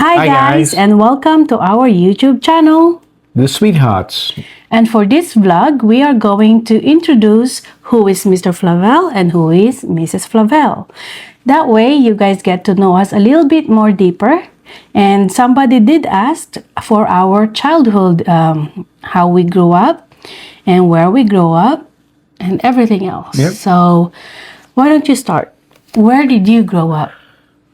Hi guys, and welcome to our YouTube channel. The Sweethearts. And for this vlog, we are going to introduce who is Mr. Flavel and who is Mrs. Flavel. That way, you guys get to know us a little bit more deeper. And somebody did ask for our childhood, how we grew up and where we grew up and everything else. Yep. So, why don't you start? Where did you grow up?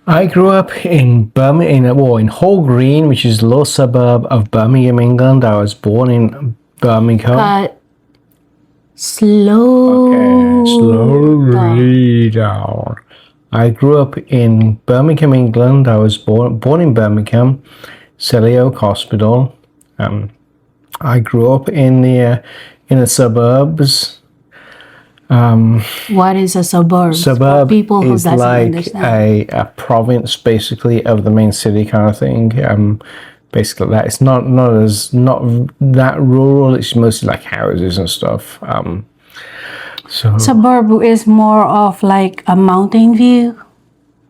I grew up in Birmingham, in Hall Green, which is a little suburb of Birmingham, England. I was born in Birmingham. Slowly down. I grew up in Birmingham, England. I was born in Birmingham, Selly Oak Hospital. I grew up in the suburbs. What is a suburb? Suburb For people who is doesn't like understand. a province, basically, of the main city kind of thing. Basically, that it's not that rural. It's mostly like houses and stuff. Suburb is more of like a mountain view.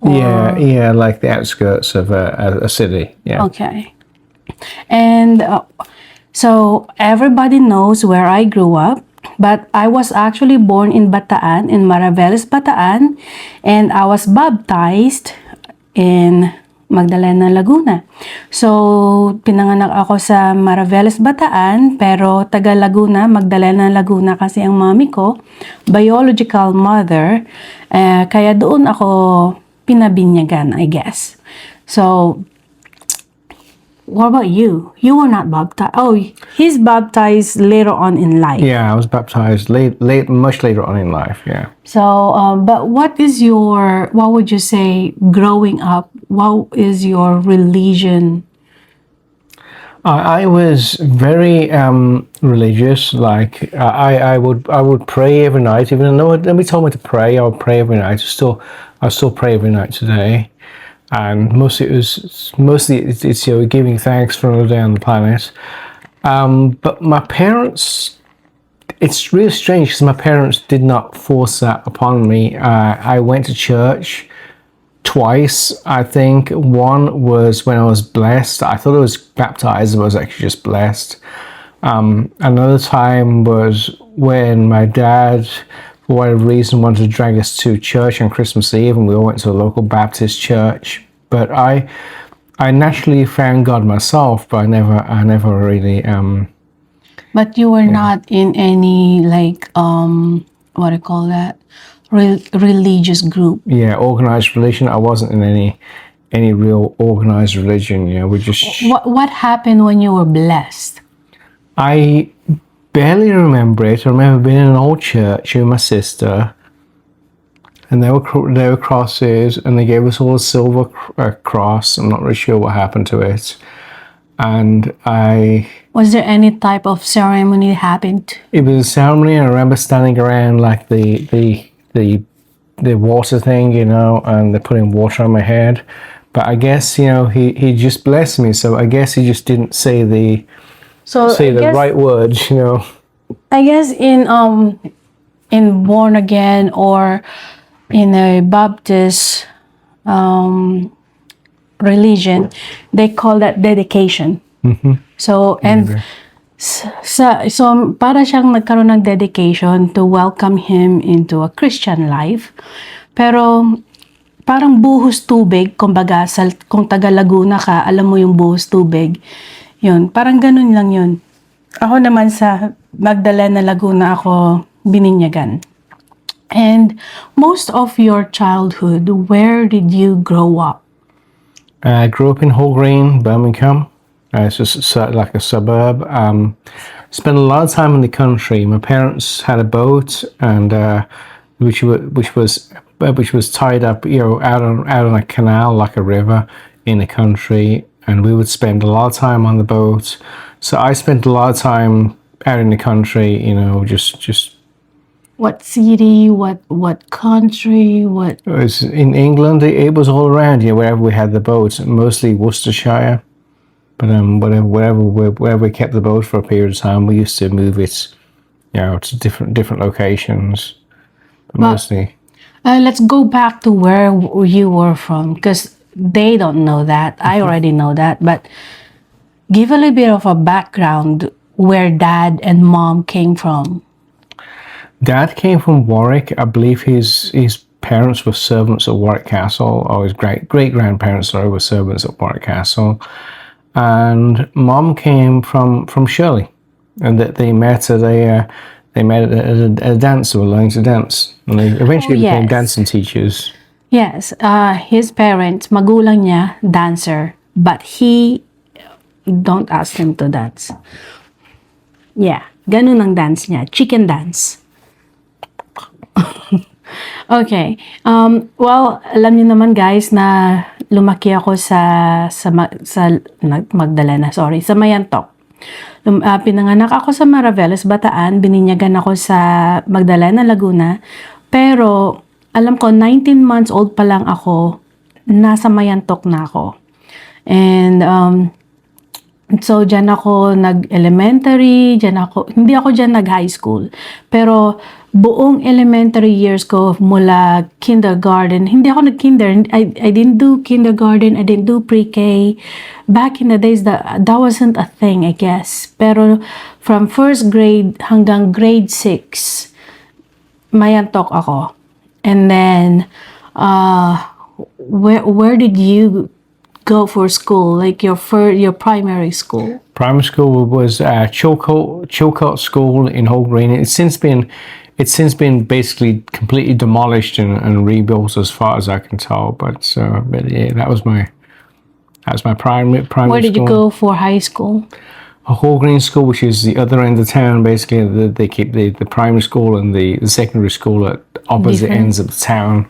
Yeah, like the outskirts of a city. Yeah. Okay. And so everybody knows where I grew up. But I was actually born in Bataan, in Maraveles, Bataan, and I was baptized in Magdalena, Laguna. So, pinanganak ako sa Maraveles, Bataan, pero taga Laguna, Magdalena, Laguna kasi ang mami ko, biological mother, kaya doon ako pinabinyagan, I guess. So, what about you? You were not baptized. Oh, he's baptized later on in life. Yeah, I was baptized much later on in life. Yeah. So, but what would you say growing up? What is your religion? I was very religious. Like I would pray every night. Even though nobody told me to pray, I would pray every night. I still pray every night today. And mostly it's giving thanks for another day on the planet. But my parents, it's really strange because my parents did not force that upon me. I went to church twice, I think. One was when I was blessed. I thought I was baptized, but I was actually just blessed. Another time was when my dad, for whatever reason, wanted to drag us to church on Christmas Eve, and we all went to a local Baptist church. But I naturally found God myself, but I never really. But you were not in any like what do you call that? Religious group. Yeah, organized religion. I wasn't in any real organized religion. Yeah, we just. What happened when you were blessed? I barely remember it. I remember being in an old church with my sister, and there were crosses, and they gave us all a silver cross. I'm not really sure what happened to it. And was there any type of ceremony that happened? It was a ceremony, and I remember standing around like the water thing, and they're putting water on my head. But I guess he just blessed me, so I guess he just didn't say the right words, I guess in born again or in a Baptist religion, they call that dedication. Mm-hmm. So so para siyang nagkaroon ng dedication to welcome him into a Christian life. Pero parang buhos tubig, kumbaga kung taga Laguna ka, alam mo yung buhos tubig. Yun, parang ganun lang yun. Ako naman sa Magdalena, Laguna ako bininyagan. And most of your childhood, where did you grow up? I grew up in Hall Green, Birmingham. It's just like a suburb. Spent a lot of time in the country. My parents had a boat, and which was tied up, out on a canal, like a river, in the country. And we would spend a lot of time on the boat. So I spent a lot of time out in the country, just. What city? What country? What? It was in England. It was all around, wherever we had the boat. Mostly Worcestershire, but wherever we kept the boat for a period of time, we used to move it, to different locations. But mostly. Let's go back to where you were from, because they don't know that. I already know that. But give a little bit of a background where dad and mom came from. Dad came from Warwick. I believe his parents were servants at Warwick Castle, or his great grandparents were servants at Warwick Castle, and Mom came from Shirley, and that they met at a dance. They were learning to dance, and they eventually became yes. dancing teachers. Yes, his parents, magulang niya, dancer. But he, don't ask him to dance. Yeah, ganun ang dance niya. Chicken dance. Okay. Well, alam niyo naman guys na lumaki ako sa Magdalena, sorry, sa Mayantok. Pinanganak ako sa Maraveles, Bataan. Bininyagan ako sa Magdalena, Laguna. Pero alam ko 19 months old pa lang ako, nasa Mayantok na ako. And so dyan ako nag-elementary, hindi ako dyan nag-high school. Pero buong elementary years ko mula kindergarten, hindi ako nag-kinder. I didn't do kindergarten, I didn't do pre-K. Back in the days, that wasn't a thing, I guess. Pero from first grade hanggang grade 6, Mayantok ako. And then, where did you go for school, like your primary school? Primary school was Chilcote School in Hall Green. It's since been basically completely demolished and rebuilt, as far as I can tell. But yeah, that was my primary school. Where did you go for high school? Hall Green School, which is the other end of town. Basically, they keep the primary school and the secondary school at opposite ends of the town.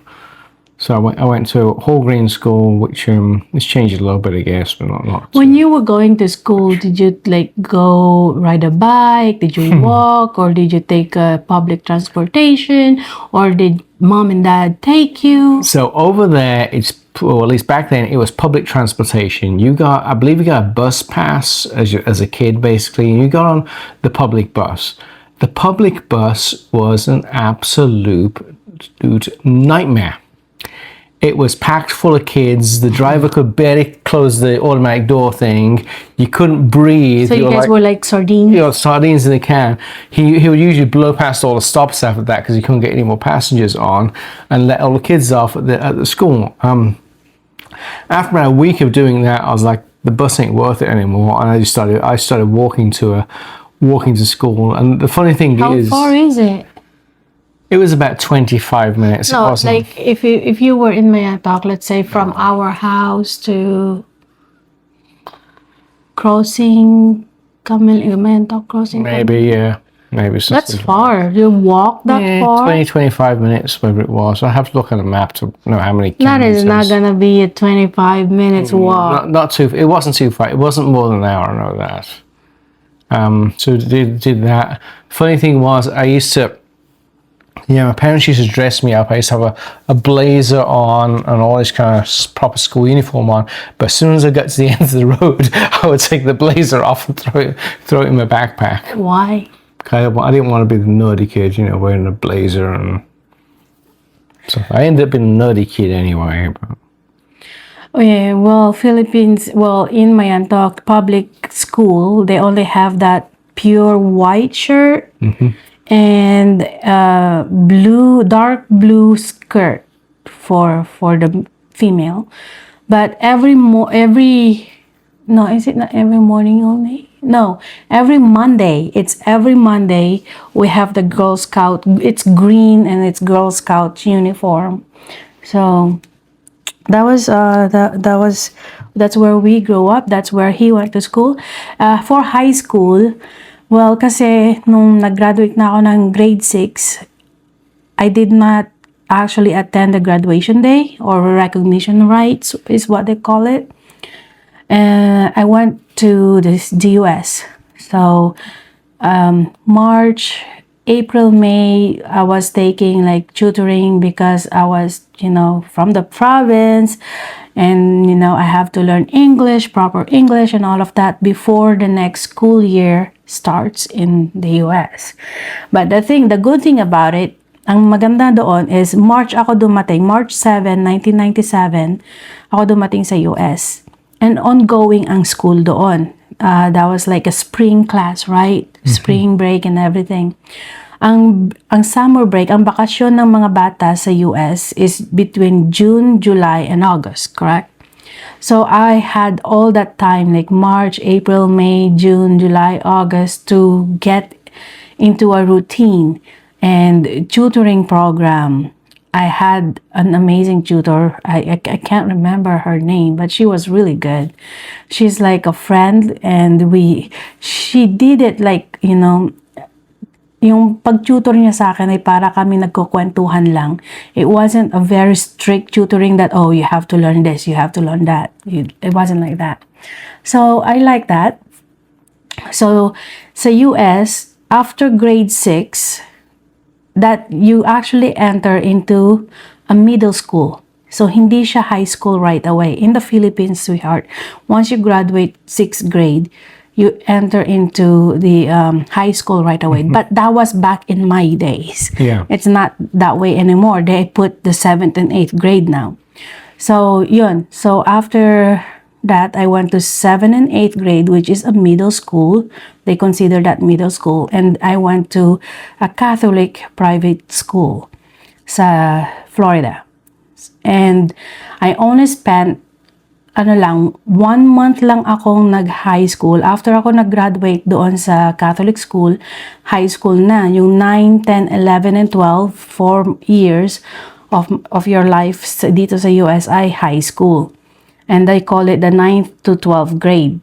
So I went to Hall Green School, which it's changed a little bit, I guess, but not. When you were going to school, did you like go ride a bike? Did you walk, or did you take public transportation, or did mom and dad take you? So over there, at least back then, it was public transportation. I believe you got a bus pass as a kid, basically, and you got on the public bus. The public bus was an absolute nightmare. It was packed full of kids. The driver could barely close the automatic door thing. You couldn't breathe. So you guys were like sardines? You know, sardines in a can. He would usually blow past all the stops after that because he couldn't get any more passengers on, and let all the kids off at the school. After about a week of doing that, I was like, the bus ain't worth it anymore, and I started walking to school. And the funny thing is, how far is it? It was about 25 minutes. No, like if you were in Mayantok, let's say from our house to crossing Mayantok crossing. Maybe, yeah. Maybe that's far. You walk that far? 20-25 minutes, whatever it was. I have to look at a map to know how many kilometers. That is not gonna be a 25 minutes walk. Not too. It wasn't too far. It wasn't more than an hour. I know that. So did that. Funny thing was, I used to. Yeah, my parents used to dress me up. I used to have a blazer on and all this kind of proper school uniform on. But as soon as I got to the end of the road, I would take the blazer off and throw it in my backpack. Why? I didn't want to be the nerdy kid, wearing a blazer, and so I ended up being a nerdy kid anyway. But. Oh yeah, well, Philippines, in Mayantok public school, they only have that pure white shirt. Mm-hmm. And dark blue skirt for the female, but every morning only? No, every Monday. It's every Monday we have the Girl Scout. It's green and it's Girl Scout uniform. So that's where we grew up. That's where he went to school. For high school. Well, kasi nung nag-graduate na ako ng grade 6, I did not actually attend the graduation day or recognition rites is what they call it. I went to the US. So, March, April, May, I was taking like tutoring because I was, from the province, and, I have to learn English, proper English and all of that before the next school year starts in the US. But the good thing about it, Ang maganda doon is March 7, 1997, ako dumating sa US. And ongoing ang school doon. That was like a spring class, right? Spring break and everything. Ang summer break, ang bakasyon ng mga bata sa US is between June, July, and August, correct? So I had all that time, like March, April, May, June, July, August, to get into a routine and tutoring program. I had an amazing tutor. I can't remember her name, but she was really good. She's like a friend, and she did it like, you know, yung pag-tutor niya sa akin ay para kami nagkukwentuhan lang. It wasn't a very strict tutoring that, oh, you have to learn this, you have to learn that. It wasn't like that. So, I like that. So, sa US, after grade 6, that you actually enter into a middle school. So, hindi siya high school right away. In the Philippines, sweetheart, once you graduate 6th grade, you enter into the high school right away. But that was back in my days. Yeah. It's not that way anymore. They put the 7th and 8th grade now. So, yun. So, after that, I went to 7th and 8th grade, which is a middle school. They consider that middle school. And I went to a Catholic private school sa Florida. And I only spent 1 month lang akong nag-high school. After ako nag-graduate doon sa Catholic school, high school na. Yung 9, 10, 11, and 12, 4 years of your life dito sa US ay high school. And I call it the 9th to 12th grade.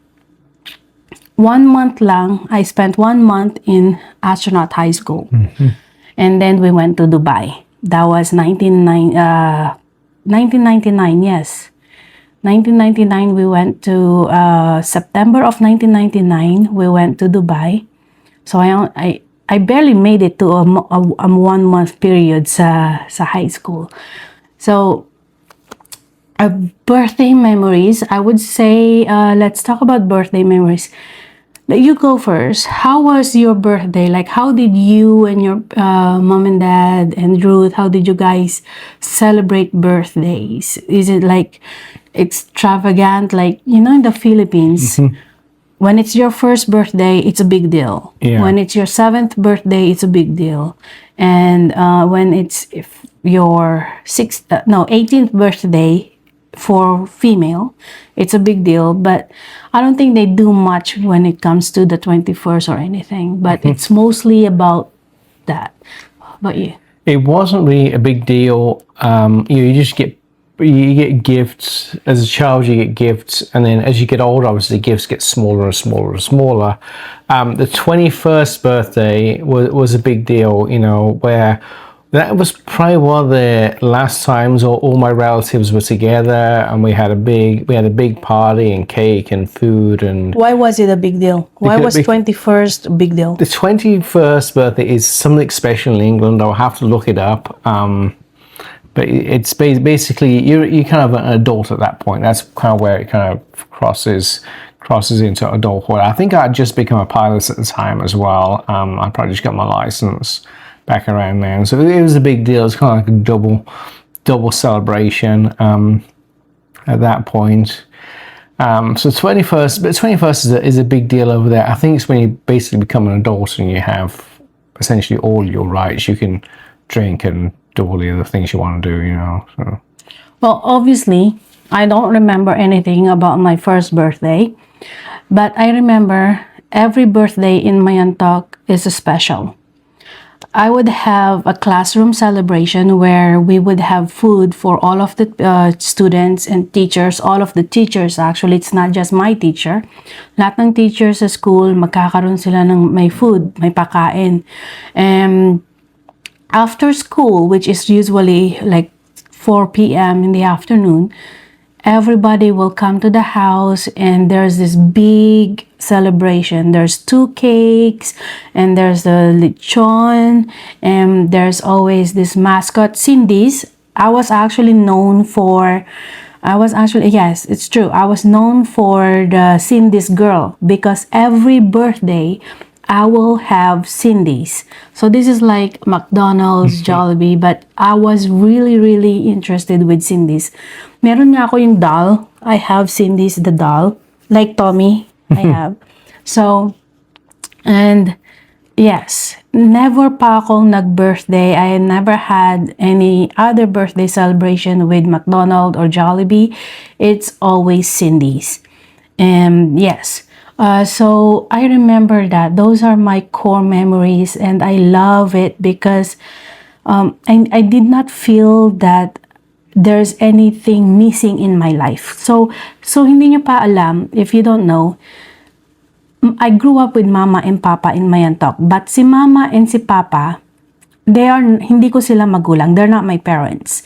1 month lang, I spent 1 month in astronaut high school. And then we went to Dubai. That was 1999, yes. 1999, we went to, September of 1999, we went to Dubai. So I barely made it to a 1 month period sa high school. So, birthday memories, I would say, let's talk about birthday memories. You go first. How was your birthday? Like, how did you and your mom and dad and Ruth, how did you guys celebrate birthdays? Is it like extravagant, like, you know, in the Philippines, when it's your first birthday, it's a big deal. Yeah. When it's your 7th birthday, it's a big deal. And when it's your 18th birthday for female, it's a big deal. But I don't think they do much when it comes to the 21st or anything. But it's mostly about that. But yeah. It wasn't really a big deal. You just get gifts. As a child, you get gifts, and then as you get older, obviously the gifts get smaller and smaller and smaller. The 21st birthday was a big deal, you know, where that was probably one of the last times all my relatives were together, and we had a big party and cake and food. And Why was it a big deal? Why was 21st a big deal? the 21st birthday is something special in England. I'll have to look it up. But it's basically you're kind of an adult at that point. That's kind of where it kind of crosses into adulthood. I think I'd just become a pilot at the time as well. I probably just got my license back around then, so it was a big deal. It's kind of like a double celebration at that point. So 21st is a big deal over there. I think it's when you basically become an adult and you have essentially all your rights. You can drink and do all the other things you want to do, you know. So. Well, obviously, I don't remember anything about my first birthday, but I remember every birthday in Mayantok is special. I would have a classroom celebration where we would have food for all of the students and teachers, all of the teachers actually. It's not just my teacher. Lahat ng teachers sa school, magkakaroon sila ng may food, may pakain. And after school, which is usually like 4 p.m. in the afternoon, everybody will come to the house and there's this big celebration. There's 2 cakes and there's the lechon and there's always this mascot, Cindy's. Yes, it's true. I was known for the Cindy's girl because every birthday I will have Cindy's. So this is like McDonald's, Jollibee, but I was really, really interested with Cindy's. Meron nga ako yung doll. I have Cindy's, the doll. Like Tommy, I have. So, and yes, never pa akong nag-birthday. I never had any other birthday celebration with McDonald's or Jollibee. It's always Cindy's. And yes, so I remember that. Those are my core memories, and I love it because I did not feel that there's anything missing in my life. So hindi nyo pa alam, if you don't know, I grew up with Mama and Papa in Mayantok. But si Mama and si Papa, hindi ko sila magulang. They're not my parents.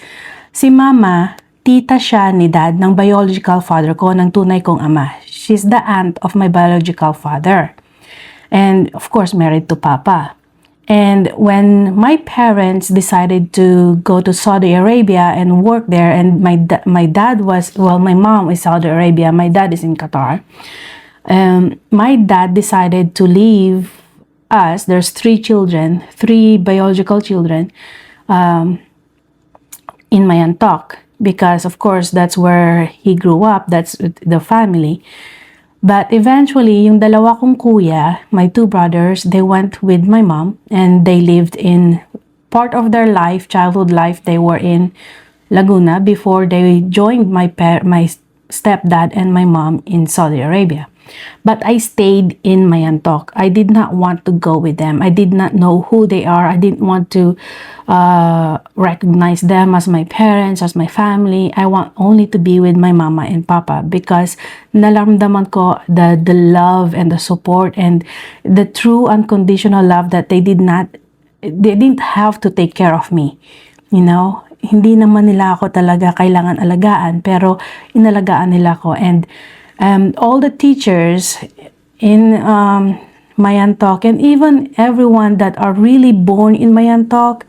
Si Mama, tita siya ni Dad ng biological father ko, ng tunay kong ama. She's the aunt of my biological father. And of course, married to Papa. And when my parents decided to go to Saudi Arabia and work there, and my mom is Saudi Arabia, my dad is in Qatar. My dad decided to leave us. There's 3 children, 3 biological children, in Mayantok, because of course that's where he grew up. That's the family. But eventually, yung dalawa kong kuya, my 2 brothers, they went with my mom, and they lived in part of their life, childhood life, they were in Laguna before they joined my stepdad and my mom in Saudi Arabia. But I stayed in Mayantok. I did not want to go with them. I did not know who they are. I didn't want to recognize them as my parents, as my family. I want only to be with my mama and papa because naramdaman ko the love and the support and the true unconditional love that they didn't have to take care of me. You know, hindi naman nila ako talaga kailangan alagaan, pero inalagaan nila ako. And all the teachers in Mayantok, and even everyone that are really born in Mayantok,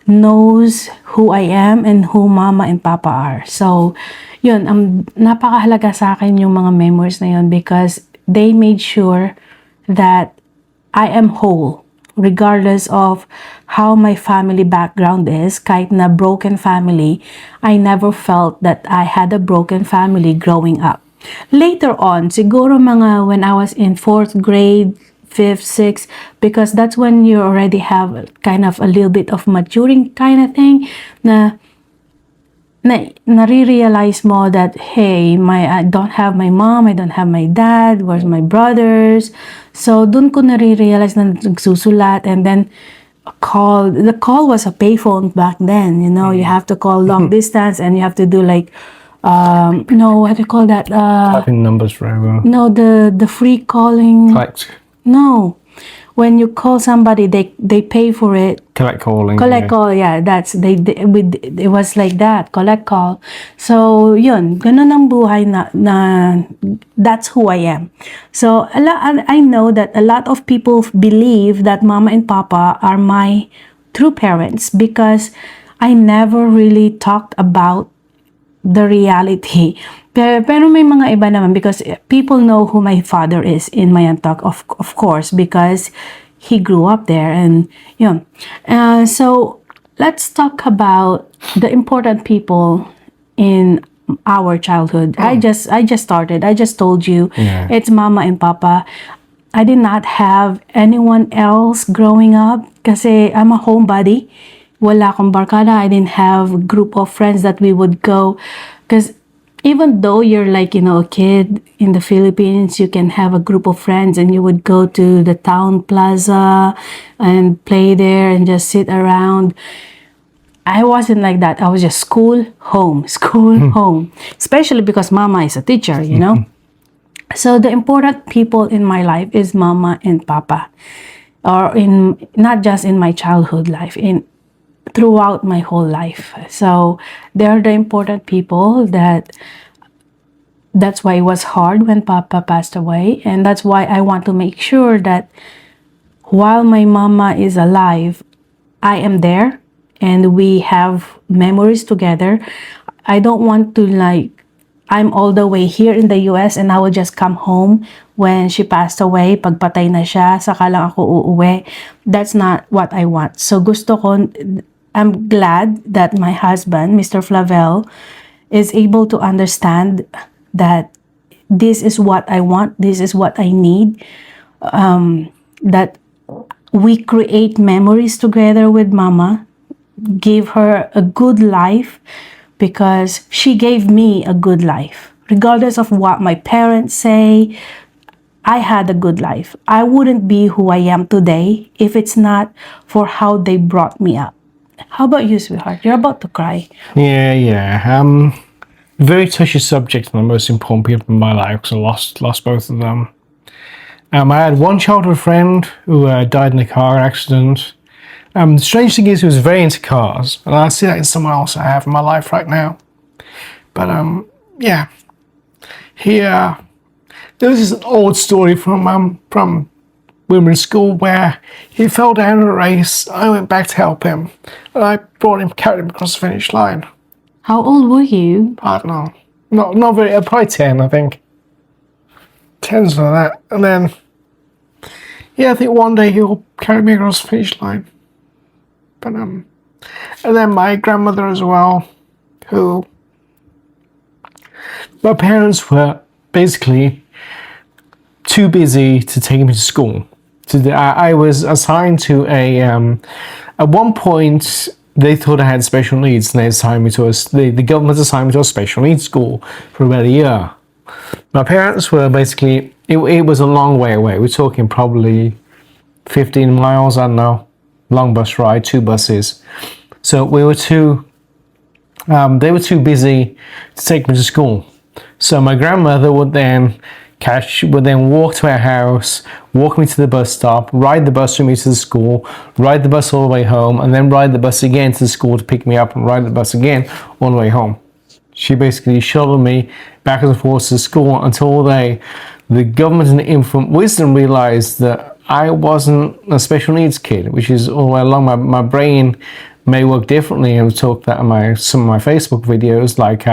knows who I am and who Mama and Papa are. So, yun, napakahalaga sa akin yung mga memories na yun because they made sure that I am whole, regardless of how my family background is. Kahit na broken family, I never felt that I had a broken family growing up. Later on, siguro mga when I was in 4th grade, 5th, 6th, because that's when you already have kind of a little bit of maturing kind of thing na nare-realize mo that, hey, I don't have my mom, I don't have my dad, where's my brothers? So, dun ko nare-realize na nagsusulat, and then the call was a payphone back then, you know, you have to call long distance, and you have to do like, no, what do you call that? Typing numbers forever. No, the free calling. Collect. No, when you call somebody, they pay for it. Collect calling. Collect call, yeah. That's it was like that. Collect call. So yun, ganun ang buhay na that's who I am. So I know that a lot of people believe that Mama and Papa are my true parents because I never really talked about the reality. Pero may mga iba naman because people know who my father is in Mayantok, of course, because he grew up there. And yun. So let's talk about the important people in our childhood. I just started. I just told you, It's Mama and Papa. I did not have anyone else growing up kasi I'm a homebody. Wala akong barkada. I didn't have a group of friends that we would go. Because even though you're like, you know, a kid in the Philippines, you can have a group of friends and you would go to the town plaza and play there and just sit around. I wasn't like that. I was just school, home, home. Especially because Mama is a teacher, you know. So the important people in my life is Mama and Papa. Or not just in my childhood life, throughout my whole life. So they're the important people that's why it was hard when Papa passed away, and that's why I want to make sure that while my Mama is alive, I am there and we have memories together. I don't want to like I'm all the way here in the US and I will just come home when she passed away. Pagpatay na siya, saka lang ako uuwi. That's not what I want. So gusto ko, I'm glad that my husband, Mr. Flavel, is able to understand that this is what I want, this is what I need, that we create memories together with Mama, give her a good life, because she gave me a good life. Regardless of what my parents say, I had a good life. I wouldn't be who I am today if it's not for how they brought me up. How about you, sweetheart? You're about to cry. Yeah. Very touchy subject and the most important people in my life because I lost both of them. I had one childhood friend who died in a car accident. The strange thing is he was very into cars, and I see that in someone else I have in my life right now. But yeah, there was this old story from when we were in school where he fell down in a race. I went back to help him, and I carried him across the finish line. How old were you? I don't know, not very, probably 10, I think. 10's like that, and then yeah, I think one day he'll carry me across the finish line. But and then my grandmother as well, who my parents were basically too busy to take me to school. I was assigned to a at one point they thought I had special needs and they assigned me to the government assigned me to a special needs school for about a year. My parents were basically, it was a long way away. We're talking probably 15 miles, I don't know. Long bus ride, 2 buses. So they were too busy to take me to school. So my grandmother would then walk to our house, walk me to the bus stop, ride the bus with me to the school, ride the bus all the way home, and then ride the bus again to the school to pick me up and ride the bus again all the way home. She basically shuttled me back and forth to school until the government and infinite wisdom realized that I wasn't a special needs kid, which is all the way along. My brain may work differently, and we've talked that in some of my Facebook videos. Like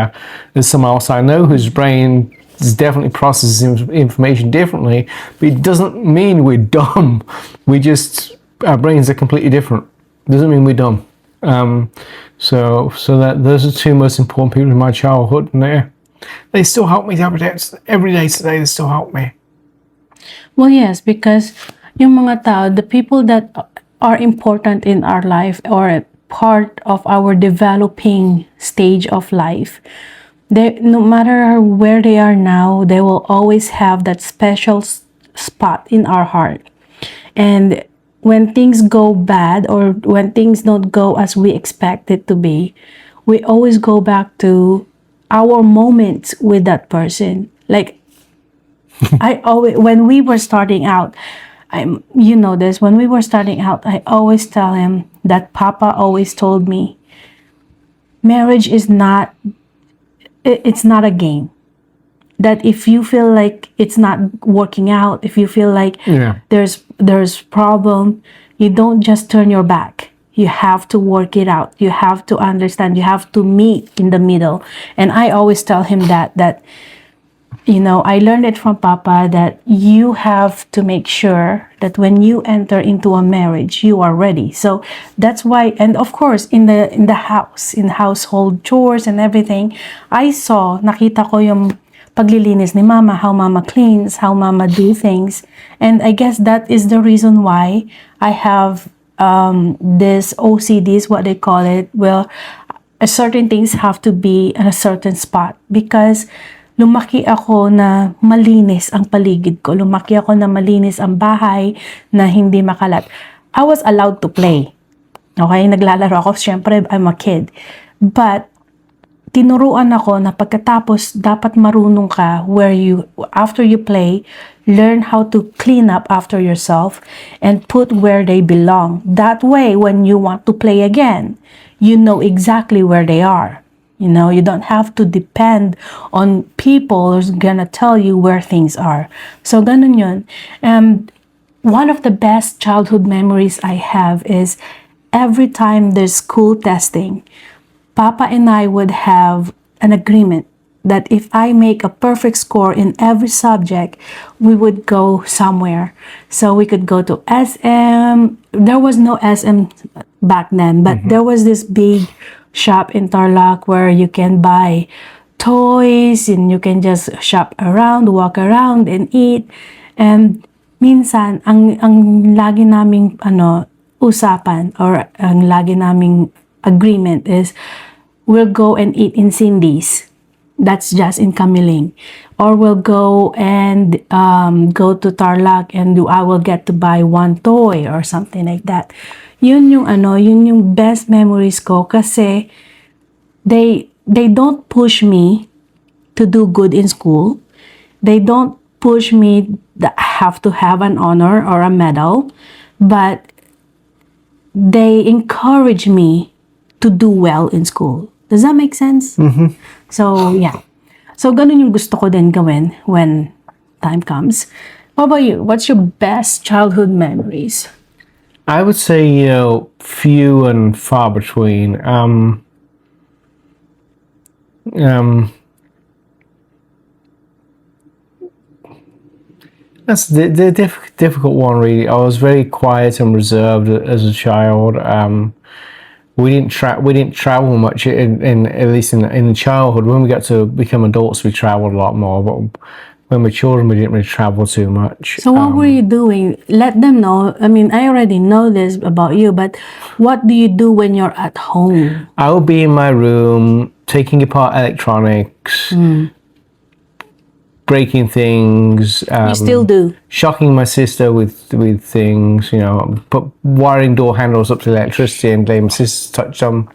there's someone else I know whose brain definitely processes information differently, but it doesn't mean we're dumb. Our brains are completely different. It doesn't mean we're dumb. So that those are 2 most important people in my childhood, and they still help me every day today. They still help me. Well, yes, because yung mga tao, the people that are important in our life or a part of our developing stage of life, no matter where they are now, they will always have that special spot in our heart. And when things go bad or when things don't go as we expect it to be, we always go back to our moments with that person. Like, when we were starting out, you know this, when we were starting out, I always tell him that Papa always told me, marriage is not, it's not a game. That if you feel like it's not working out, if you feel like there's problem, you don't just turn your back. You have to work it out. You have to understand. You have to meet in the middle. And I always tell him that you know, I learned it from Papa that you have to make sure that when you enter into a marriage, you are ready. So that's why, and of course, in the house, in household chores and everything, nakita ko yung paglilinis ni Mama, how Mama cleans, how Mama do things. And I guess that is the reason why I have this OCD is what they call it. Well, certain things have to be in a certain spot because lumaki ako na malinis ang paligid ko. Lumaki ako na malinis ang bahay na hindi makalat. I was allowed to play. Okay? Naglalaro ako. Siyempre, I'm a kid. But, tinuruan ako na pagkatapos dapat marunong ka after you play, learn how to clean up after yourself and put where they belong. That way, when you want to play again, you know exactly where they are. You know, you don't have to depend on people who's gonna tell you where things are. So, ganun yun. One of the best childhood memories I have is every time there's school testing, Papa and I would have an agreement that if I make a perfect score in every subject, we would go somewhere. So we could go to SM. There was no SM back then, but there was this big shop in Tarlac where you can buy toys and you can just shop around, walk around and eat. And minsan, ang lagi naming usapan or ang lagi naming agreement is we'll go and eat in Cindy's. That's just in Camiling. Or we'll go and go to Tarlac and I will get to buy one toy or something like that. Yun yung best memories ko kasi they don't push me to do good in school. They don't push me that I have to have an honor or a medal, but they encourage me to do well in school. Does that make sense? So, yeah. So, ganun yung gusto ko din gawin when time comes. What about you? What's your best childhood memories? I would say, few and far between. That's the difficult one, really. I was very quiet and reserved as a child. We didn't travel much in at least in the childhood. When we got to become adults, we traveled a lot more. But when we were children, we didn't really travel too much. So what were you doing? Let them know. I mean, I already know this about you, but what do you do when you're at home? I would be in my room taking apart electronics, breaking things. You still do. Shocking my sister with things, wiring door handles up to electricity and letting my sister touch them.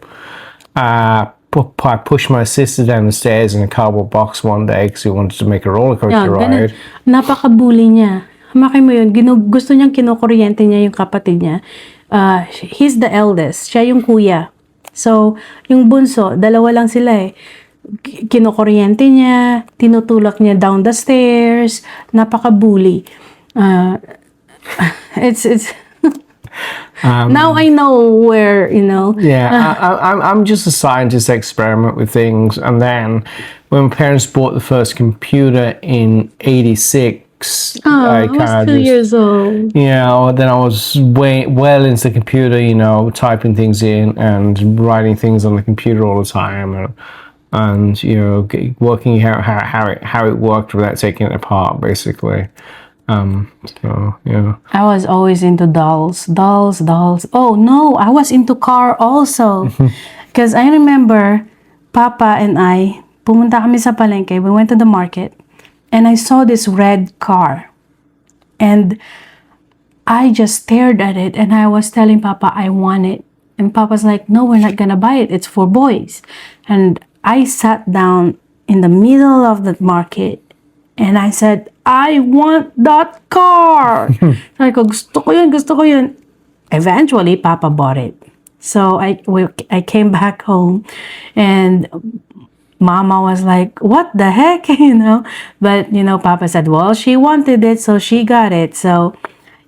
I pushed my sister down the stairs in a cardboard box one day because he wanted to make a roller coaster ride. Napaka-bully niya. Hamakay mo yun. Gusto niyang kinukuryente niya yung kapatid niya. He's the eldest. Siya yung kuya. So, yung bunso, dalawa lang sila eh. Kinukuryente niya, tinutulak niya down the stairs, napaka-bully. It's now I know where, Yeah, I'm just a scientist experiment with things. And then when my parents bought the first computer in '86, I was 2 years old. Yeah, then I was well into the computer, typing things in and writing things on the computer all the time. And working out how it worked without taking it apart, basically. So yeah. I was always into dolls. Oh no, I was into car also. Because I remember Papa and I, pumunta kami sa palengke. We went to the market and I saw this red car. And I just stared at it and I was telling Papa I want it. And Papa's like, no, we're not gonna buy it. It's for boys. And I sat down in the middle of the market and I said, I want that car. Sabi ko, gusto ko yun. Eventually, Papa bought it. So I came back home and Mama was like, what the heck, But, Papa said, well, she wanted it, so she got it. So,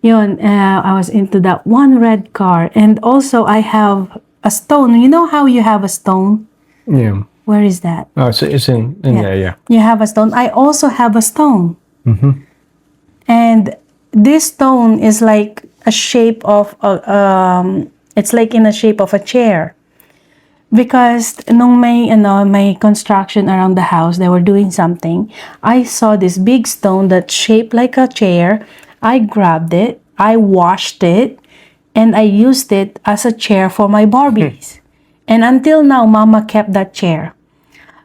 I was into that one red car. And also, I have a stone. You know how you have a stone? Yeah. Where is that? Oh, so it's in there, yeah. You have a stone. I also have a stone. And this stone is like a shape of it's like in the shape of a chair. Because nung may construction around the house, they were doing something. I saw this big stone that's shaped like a chair. I grabbed it, I washed it, and I used it as a chair for my Barbies. And until now, Mama kept that chair.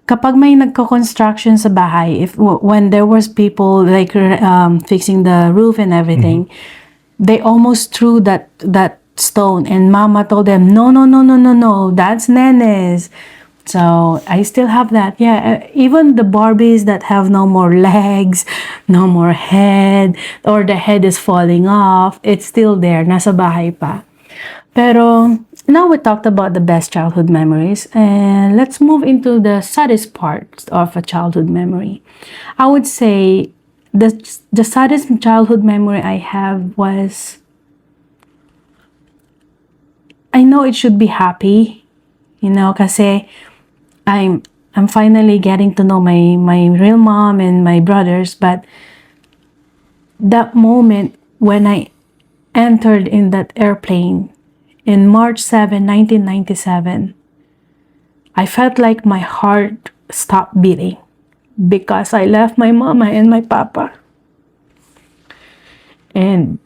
Kapag may nagko-construction sa bahay, when there was people like fixing the roof and everything, they almost threw that stone, and Mama told them, no, that's Nene's. So I still have that. Yeah, even the Barbies that have no more legs, no more head, or the head is falling off, it's still there. Nasa bahay pa. Pero now we talked about the best childhood memories, and let's move into the saddest part of a childhood memory. I would say the saddest childhood memory I have was, I know it should be happy, kasi I'm I'm finally getting to know my real mom and my brothers. But that moment when I entered in that airplane in March 7, 1997, I felt like my heart stopped beating because I left my mama and my papa. And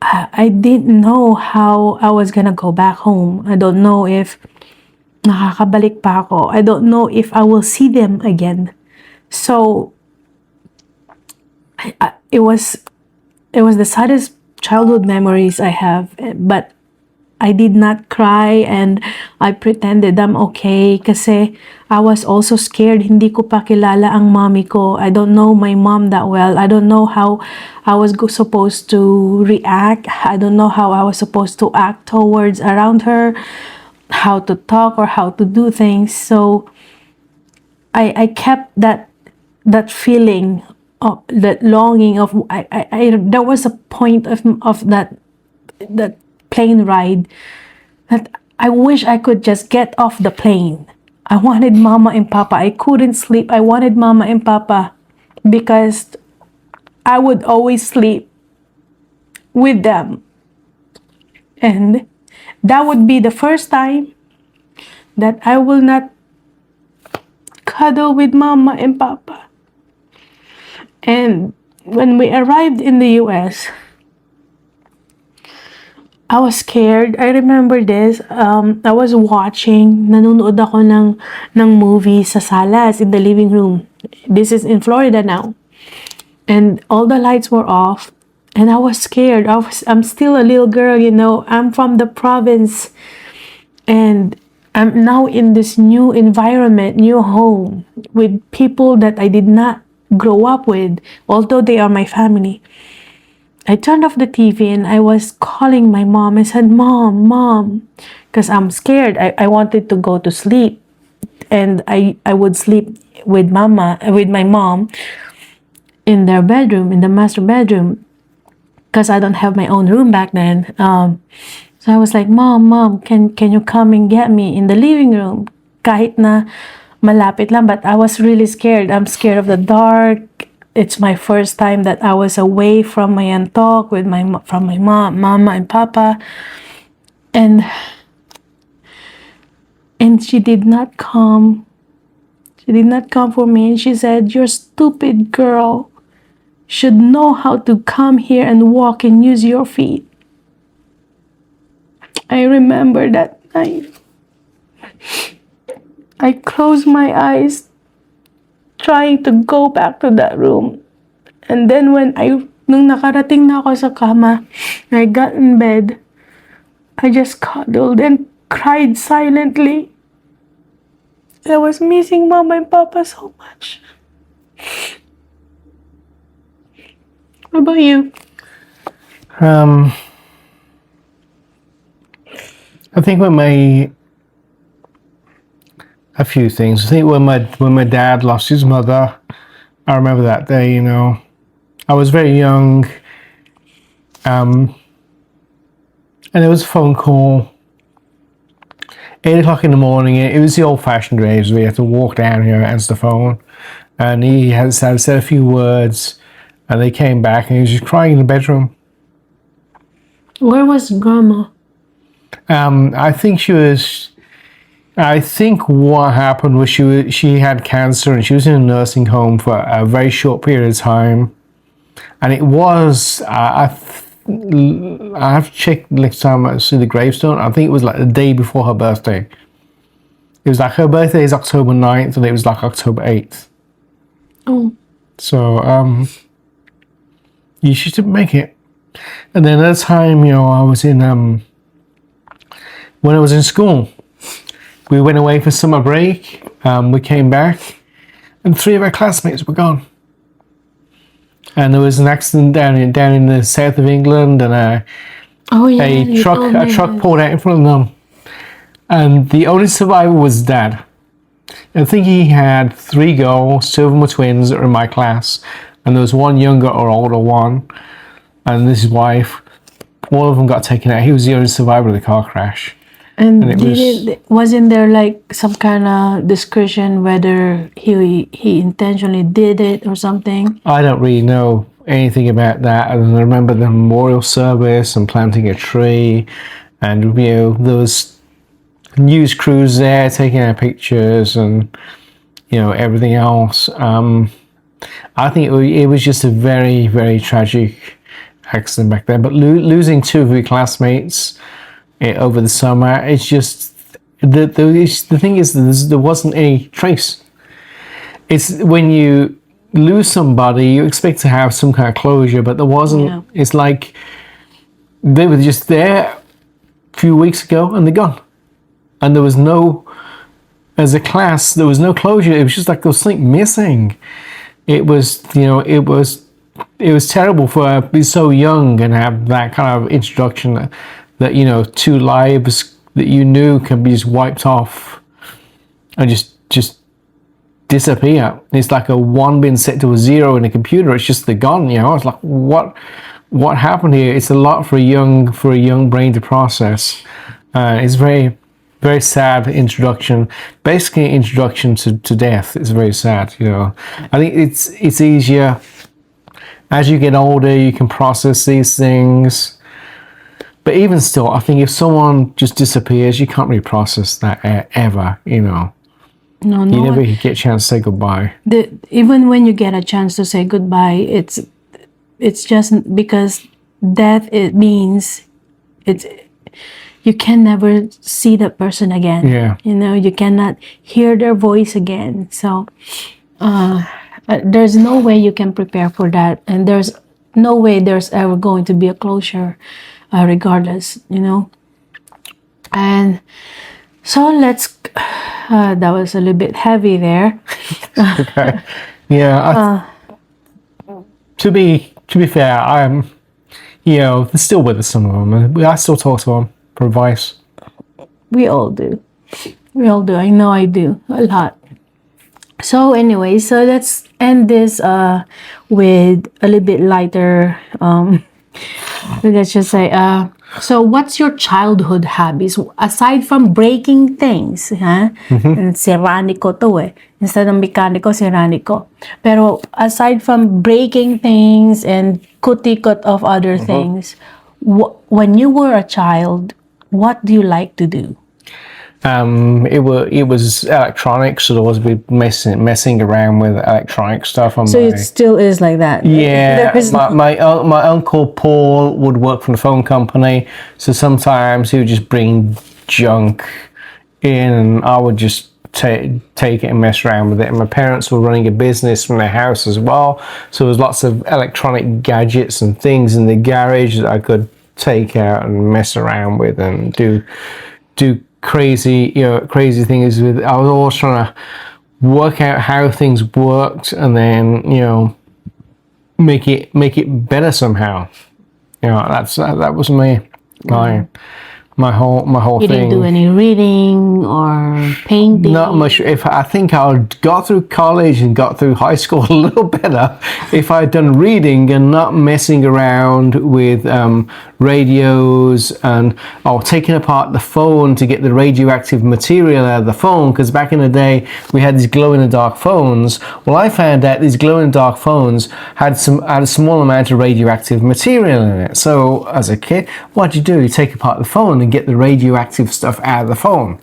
I didn't know how I was gonna go back home. I don't know if nakakabalik pa ako. I don't know if I will see them again. So it was the saddest childhood memories I have, but I did not cry and I pretended I'm okay kasi I was also scared. Hindi ko pa kilala ang mommy ko. I don't know my mom that well. I don't know how I was supposed to react. I don't know how I was supposed to act towards around her, how to talk or how to do things. So I kept that feeling of that longing of there was a point of that plane ride that I wish I could just get off the plane. I wanted mama and papa. I couldn't sleep. I wanted mama and papa because I would always sleep with them. And that would be the first time that I will not cuddle with mama and papa. And when we arrived in the US, I was scared. I remember this. I was watching, nanonood ako ng movie sa salas in the living room. This is in Florida now. And all the lights were off. And I was scared. I'm still a little girl, you know. I'm from the province. And I'm now in this new environment, new home, with people that I did not grow up with, although they are my family. I turned off the TV and I was calling my mom. I said, Mom, because I'm scared. I wanted to go to sleep. And I would sleep with my mom in their bedroom, in the master bedroom, because I don't have my own room back then. So I was like, Mom, can you come and get me in the living room? Kahit na malapit lang, but I was really scared. I'm scared of the dark. It's my first time that I was away from my antok from my mama and papa, and she did not come. She did not come for me, and she said, "You're stupid girl. Should know how to come here and walk and use your feet." I remember that night. I closed my eyes trying to go back to that room. And then nung nakarating na ako sa kama, I got in bed, I just cuddled and cried silently. I was missing Mama and Papa so much. What about you? I think a few things. I think when my dad lost his mother, I remember that day, you know. I was very young. And there was a phone call. 8 o'clock in the morning. It was the old-fashioned ways. We had to walk down here and answer the phone. And he had said a few words. And they came back and he was just crying in the bedroom. Where was Grandma? I think what happened was she had cancer and she was in a nursing home for a very short period of time. And it was, I have to check next time I see the gravestone. I think it was like the day before her birthday. It was like her birthday is October 9th and it was like October 8th. Oh. So, she didn't make it. And then at the time, you know, I was in, when I was in school, we went away for summer break. We came back and 3 of our classmates were gone. And there was an accident down in the south of England, and a truck pulled out in front of them. And the only survivor was Dad. I think he had 3 girls, 2 of them were twins that were in my class, and there was one younger or older one, and his wife. All of them got taken out. He was the only survivor of the car crash. And And it wasn't there like some kind of discussion whether he intentionally did it or something? I don't really know anything about that. I remember the memorial service and planting a tree, and there was news crews there taking our pictures and everything else. I think it was just a very, very tragic accident back then. But losing two of your classmates over the summer, it's just the thing is there wasn't any trace. It's when you lose somebody, you expect to have some kind of closure, but there wasn't. Yeah. It's like they were just there a few weeks ago and they're gone, and there was no. As a class, there was no closure. It was just like there was something missing. It was, it was terrible for be so young and have that kind of introduction that two lives that you knew can be just wiped off and just disappear. It's like a one being set to a zero in a computer. It's just they're gone. It's like what happened here? It's a lot for a young brain to process. It's very, very sad introduction. Basically, introduction to death. It's very sad. I think it's easier as you get older. You can process these things. But even still, I think if someone just disappears, you can't really process that ever. No, You never get a chance to say goodbye. Even when you get a chance to say goodbye, it's just because death, it means you can never see that person again. Yeah. You cannot hear their voice again. So there's no way you can prepare for that, and there's no way there's ever going to be a closure, regardless. And so that was a little bit heavy there. Okay. Yeah. To be fair, I'm. They're still with us, some of them. I still talk to them for advice. We all do. I know I do a lot. So anyway, so let's end this with a little bit lighter. Let's just say, so what's your childhood hobbies aside from breaking things? And si Ranico to eh. Instead of mekaniko, si Ranico. Pero aside from breaking things and kutikot of other things, when you were a child, what do you like to do? It was electronics, so there was be messing around with electronic stuff. So it still is like that. Yeah, There is my uncle Paul would work for the phone company, so sometimes he would just bring junk in, and I would just take it and mess around with it. And my parents were running a business from their house as well, so there was lots of electronic gadgets and things in the garage that I could take out and mess around with and do crazy things with. I was always trying to work out how things worked and then make it better somehow. That was my whole You thing. didn't do any reading or painting? Not much. I think I got through college and got through high school a little better if I'd done reading and not messing around with radios or taking apart the phone to get the radioactive material out of the phone, because back in the day we had these glow-in-the-dark phones. Well, I found out these glow-in-the-dark phones had a small amount of radioactive material in it. So as a kid, what do? You take apart the phone and get the radioactive stuff out of the phone.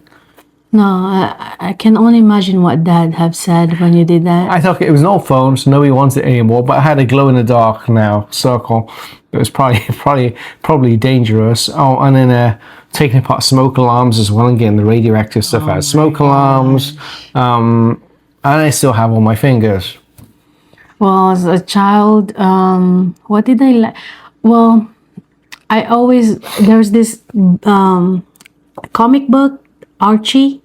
No, I can only imagine what Dad have said when you did that. I thought it was an old phone, so nobody wants it anymore. But I had a glow-in-the-dark circle. It was probably dangerous. Oh, and then taking apart smoke alarms as well and getting the radioactive stuff out of smoke alarms. And I still have all my fingers. Well, as a child, what did I like? Well, there's this comic book, Archie.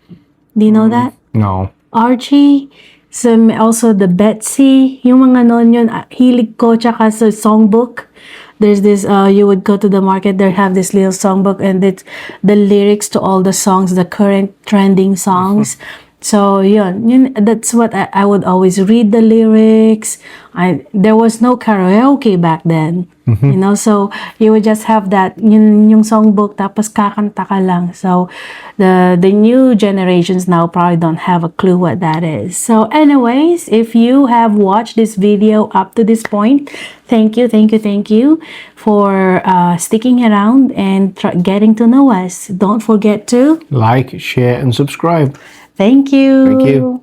Do you know that? No. Archie. So also the Betsy. Yung mga non yun, hilig ko, tsaka sa songbook. There's this, you would go to the market, they have this little songbook, and it's the lyrics to all the songs, the current trending songs. So yun, that's what I would always read the lyrics. There was no karaoke back then, you know. So you would just have that yung songbook tapos kakanta ka lang. So the new generations now probably don't have a clue what that is. So anyways, if you have watched this video up to this point, thank you for sticking around and getting to know us. Don't forget to Like, share, and subscribe. Thank you. Thank you.